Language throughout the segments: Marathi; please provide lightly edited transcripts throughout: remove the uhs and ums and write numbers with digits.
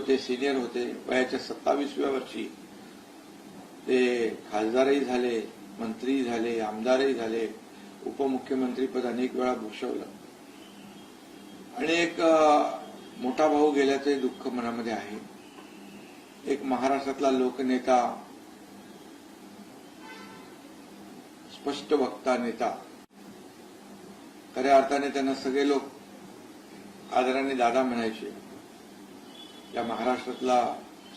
होते, सिनियर होते. वयाच्या 27व्या वर्षी ते खासदारही झाले, मंत्री झाले, आमदारही झाले, उपमुख्यमंत्रीपद अनेक वेळा भूषवलं आणि एक मोठा भाऊ गेल्याचे दुःख मनामध्ये आहे. एक महाराष्ट्रातला लोकनेता, स्पष्ट वक्ता नेता, खऱ्या अर्थाने त्यांना सगळे लोक आदराने दादा म्हणायचे. या महाराष्ट्रातला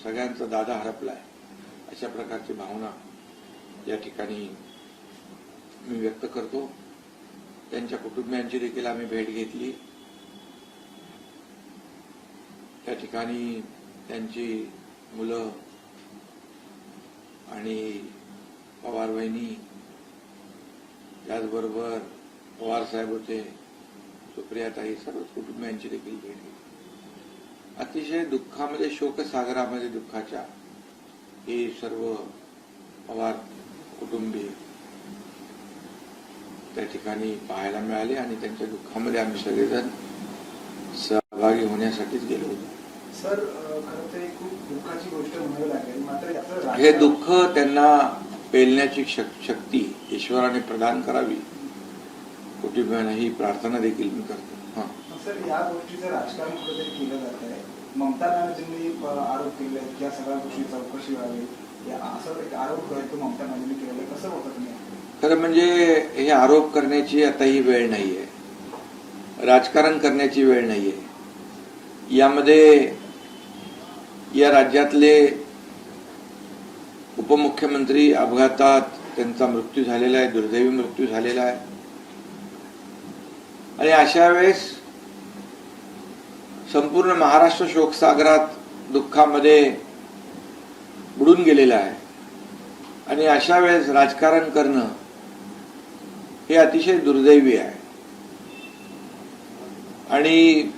सगळ्यांचा दादा हरपलाय, अशा प्रकारची भावना या ठिकाणी मी व्यक्त करतो. त्यांच्या कुटुंबियांची देखील आम्ही भेट घेतली. त्या ठिकाणी त्यांची मुलं आणि पवार वहिनी, त्याचबरोबर पवार साहेब होते, सुप्रियाताई, सर्व कुटुंबियांची देखील भेट घेतली. अतिशय दुःखामध्ये, शोकसागरामध्ये दुःखाच्या हे सर्व पवार कुटुंबीय त्या ठिकाणी पाहायला मिळाले आणि त्यांच्या दुःखामध्ये आम्ही सगळेजण सहभागी होण्यासाठीच गेलो होतो. सर, खरं तर खूप दुःखाची गोष्ट म्हणावी लागेल, मात्र हे दुःख त्यांना पेलण्याची शक्ती ईश्वराने प्रदान करावी, कुटुंबियांना ही प्रार्थना देखील मी करतो. सर, या गोष्टीचं राजकारण कुठेतरी केलं जात आहे. ममता बॅनर्जींनी आरोप केले की या सगळ्या गोष्टी चौकशी व्हावी, असं एक आरोप आहे तो ममता बॅनर्जींनी केलेला. कसं होतं तुम्ही? खरं म्हणजे हे आरोप करण्याची आता ही वेळ नाहीये, राजकारण करण्याची वेळ नाहीये. यामध्ये या राज्यातले उपमुख्यमंत्री अपघातात त्यांचा मृत्यू झालेला आहे, दुर्दैवी मृत्यू झालेला आहे. आणि अशा वेळेस संपूर्ण महाराष्ट्र शोकसागरात दुःखामध्ये बुडून गेलेला आहे. आणि अशा वेळेस राजकारण करणं हे अतिशय दुर्दैवी आहे. आणि